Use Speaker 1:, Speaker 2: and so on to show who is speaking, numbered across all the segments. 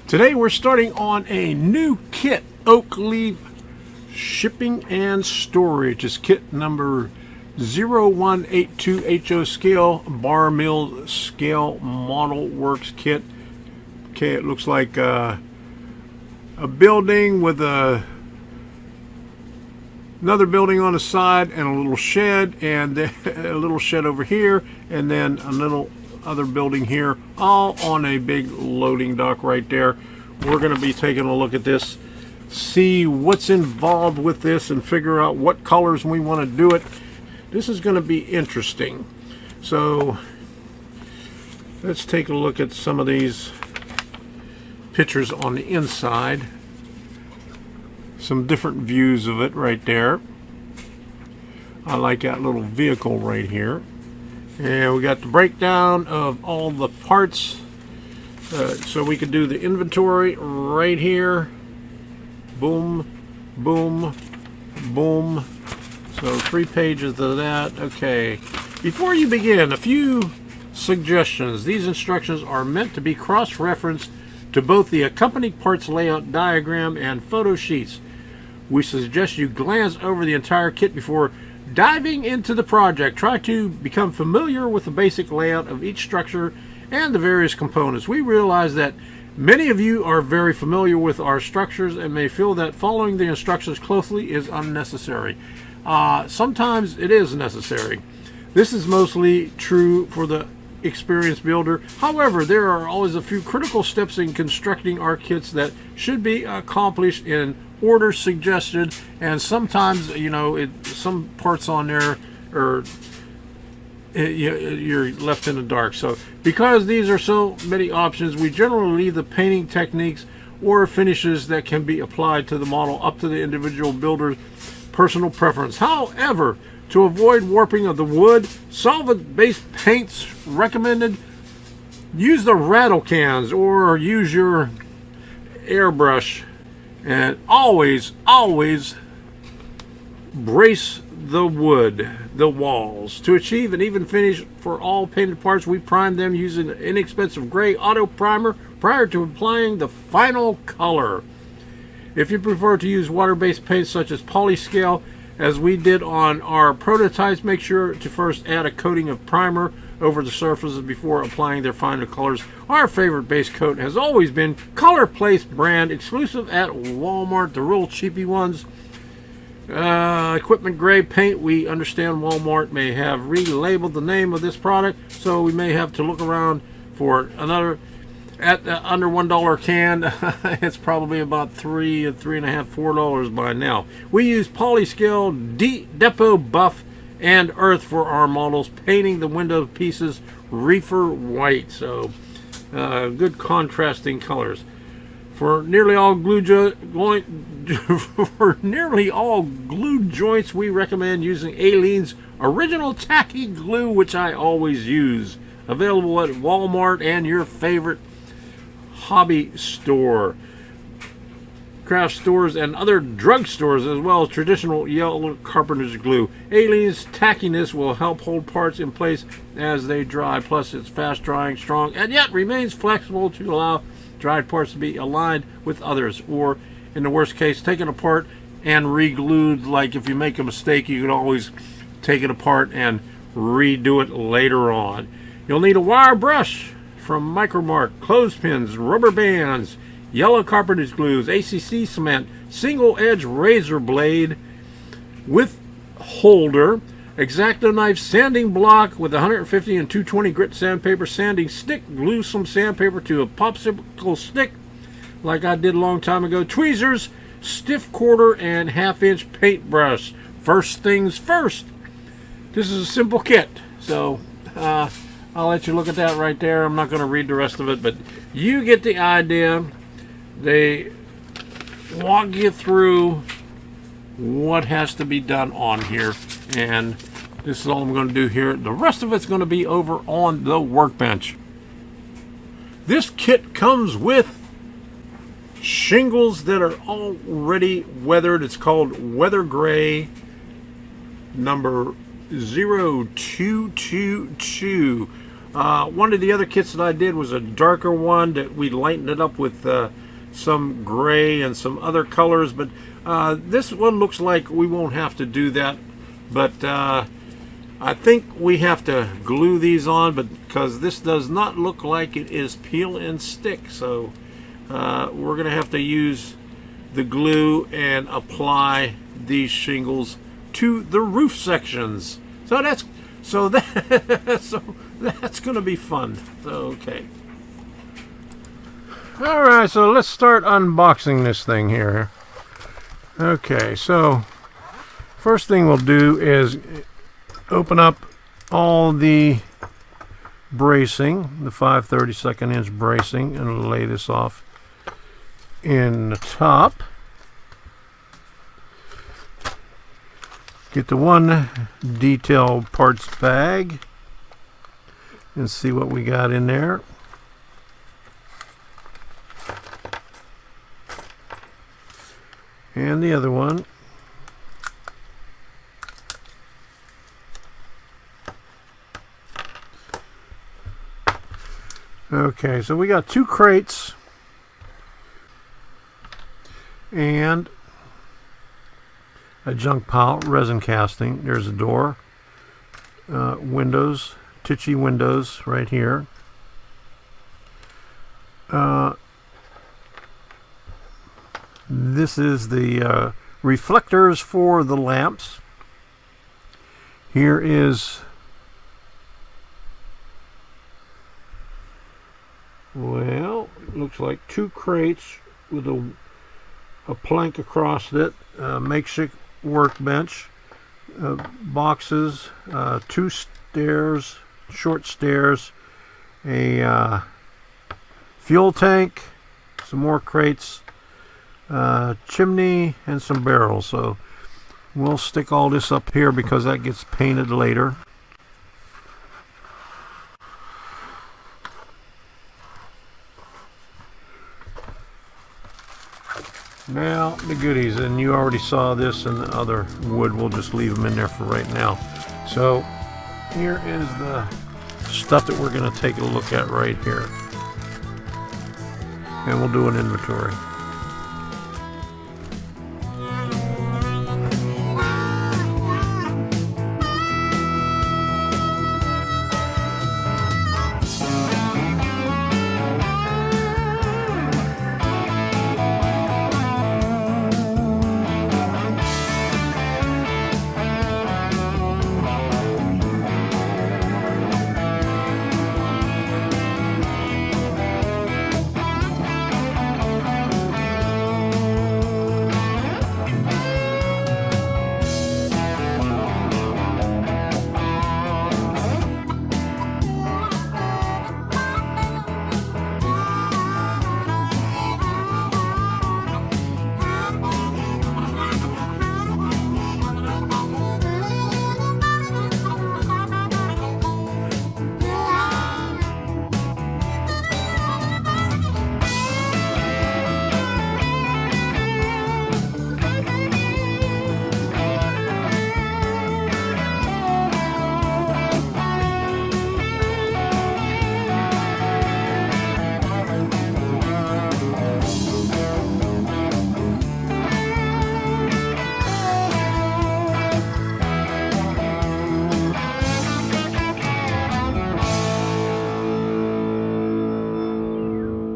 Speaker 1: Today we're starting on a new kit, Oakleaf Shipping and Storage. It's kit number 0182HO scale, bar mill scale model works kit. Okay, it looks like a building with another building on the side and a little shed, and then a little shed over here, and then a little other building here, all on a big loading dock right there. We're going to be taking a look at this, see what's involved with this, and figure out what colors we want to do it. This is going to be interesting. So let's take a look at some of these pictures on the inside. Some different views of it right there. I like that little vehicle right here. And we got the breakdown of all the parts, so we can do the inventory right here. Boom, boom, boom. So 3 pages of that. Okay, before you begin, a few suggestions. These instructions are meant to be cross-referenced to both the accompanying parts layout diagram and photo sheets. We suggest you glance over the entire kit before diving into the project. Try to become familiar with the basic layout of each structure and the various components. We realize that many of you are very familiar with our structures and may feel that following the instructions closely is unnecessary. Sometimes it is necessary. This is mostly true for the experienced builder. However, there are always a few critical steps in constructing our kits that should be accomplished in order suggested, and sometimes, you know, some parts on there are you're left in the dark. So because these are so many options, we generally leave the painting techniques or finishes that can be applied to the model up to the individual builder's personal preference. However, to avoid warping of the wood, solvent-based paints recommended. Use the rattle cans or use your airbrush, and always brace the wood, the walls. To achieve an even finish for all painted parts, we prime them using an inexpensive gray auto primer prior to applying the final color. If you prefer to use water-based paints such as polyscale, as we did on our prototypes, make sure to first add a coating of primer over the surfaces before applying their final colors. Our favorite base coat has always been Color Place brand, exclusive at Walmart, the real cheapy ones. Equipment grade paint. We understand Walmart may have relabeled the name of this product, so we may have to look around for another at the under $1 can. It's probably about $3, $3.50, $4 by now. We use polyscale, depot buff, and earth for our models, painting the window pieces reefer white. So good contrasting colors. For nearly all glue joints, we recommend using Aleene's original tacky glue, which I always use. Available at Walmart and your favorite hobby store, craft stores, and other drug stores, as well as traditional yellow carpenter's glue. Aleene's tackiness will help hold parts in place as they dry. Plus, it's fast drying, strong, and yet remains flexible to allow dried parts to be aligned with others, or in the worst case, taken apart and re-glued. Like if you make a mistake, you can always take it apart and redo it later on. You'll need a wire brush from Micromark, clothespins, rubber bands, yellow carpenter's glues, ACC cement, single edge razor blade with holder, X-Acto knife, sanding block with 150 and 220 grit sandpaper, sanding stick, glue some sandpaper to a popsicle stick like I did a long time ago, tweezers, stiff quarter, and 1/2-inch paintbrush. First things first, this is a simple kit, so I'll let you look at that right there. I'm not going to read the rest of it, but you get the idea. They walk you through what has to be done on here, and this is all I'm going to do here. The rest of it's going to be over on the workbench. This kit comes with shingles that are already weathered. It's called Weather Gray number 0222. One of the other kits that I did was a darker one that we lightened it up with some gray and some other colors, but this one looks like we won't have to do that. But I think we have to glue these on, but because this does not look like it is peel and stick, so we're going to have to use the glue and apply these shingles to the roof sections. So that's going to be fun. So, okay. All right, so let's start unboxing this thing here. Okay, so first thing we'll do is open up all the bracing, the 5/32 inch bracing, and lay this off in the top. Get the one detail parts bag and see what we got in there. And the other one. Okay, so we got 2 crates and a junk pile resin casting. There's a door, windows, Tichy windows right here. This is the reflectors for the lamps. Here is, well, it looks like 2 crates with a plank across it, makeshift workbench, boxes, 2 stairs, short stairs, a fuel tank, some more crates, chimney, and some barrels. So we'll stick all this up here because that gets painted later. Now the goodies, and you already saw this and the other wood. We'll just leave them in there for right now. So here is the stuff that we're going to take a look at right here, and we'll do an inventory.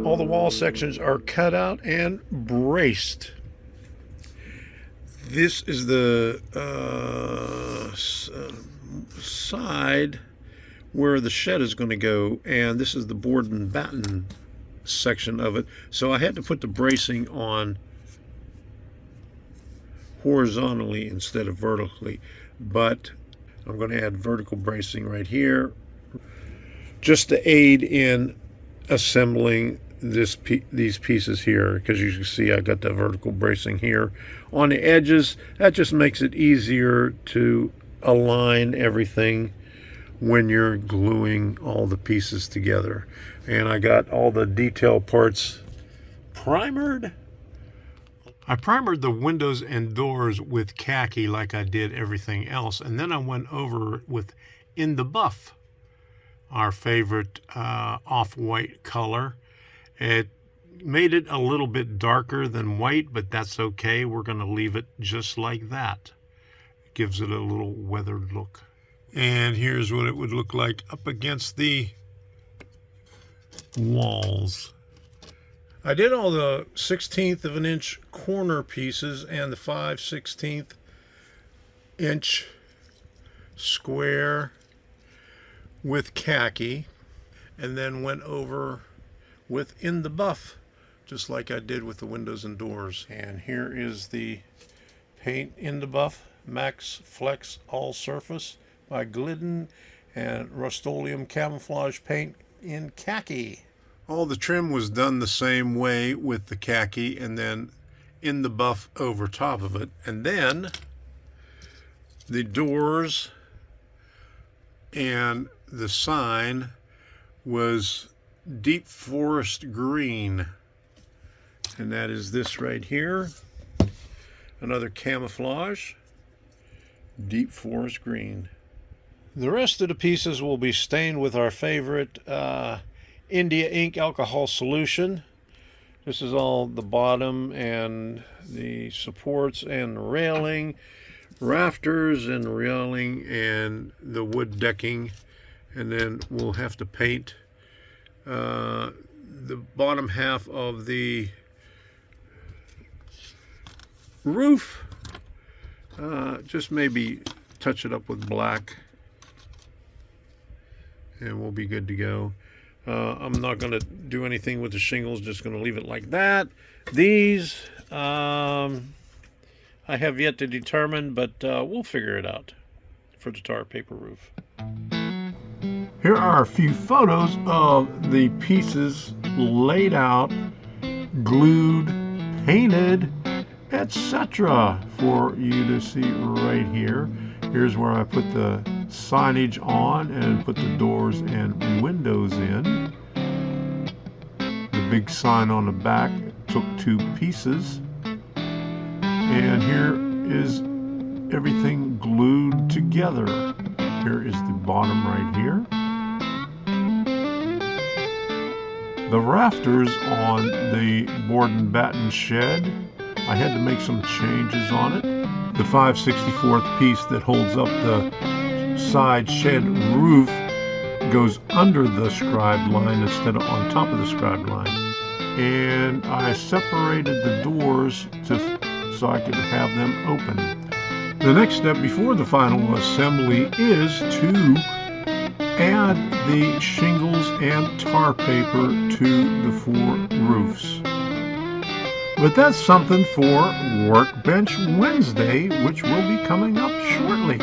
Speaker 1: All the wall sections are cut out and braced. This is the side where the shed is going to go, and this is the board and batten section of it. So I had to put the bracing on horizontally instead of vertically, but I'm going to add vertical bracing right here just to aid in assembling these pieces here, because you can see I got the vertical bracing here on the edges. That just makes it easier to align everything when you're gluing all the pieces together. And I got all the detail parts primered. I primered the windows and doors with khaki like I did everything else, and then I went over with In the Buff our favorite off-white color. It made it a little bit darker than white, but that's okay. We're going to leave it just like that. It gives it a little weathered look. And here's what it would look like up against the walls. I did all the 1/16 of an inch corner pieces and the 5/16 inch square with khaki, and then went over with in the buff, just like I did with the windows and doors. And here is the paint in the buff, Max Flex All Surface by Glidden, and Rust-Oleum camouflage paint in khaki. All the trim was done the same way with the khaki, and then in the buff over top of it. And then the doors and the sign was deep forest green, and that is this right here. Another camouflage, deep forest green. The rest of the pieces will be stained with our favorite India ink alcohol solution. This is all the bottom and the supports and railing, rafters and railing, and the wood decking. And then we'll have to paint the bottom half of the roof. Just maybe touch it up with black, and we'll be good to go. I'm not going to do anything with the shingles, just going to leave it like that. These I have yet to determine, but we'll figure it out for the tar paper roof. Here are a few photos of the pieces laid out, glued, painted, etc. for you to see right here. Here's where I put the signage on and put the doors and windows in. The big sign on the back took 2 pieces. And here is everything glued together. Here is the bottom right here. The rafters on the board and batten shed, I had to make some changes on it. The 5/64 piece that holds up the side shed roof goes under the scribed line instead of on top of the scribed line. And I separated the doors so I could have them open. The next step before the final assembly is to add the shingles and tar paper to the 4 roofs. But that's something for Workbench Wednesday, which will be coming up shortly.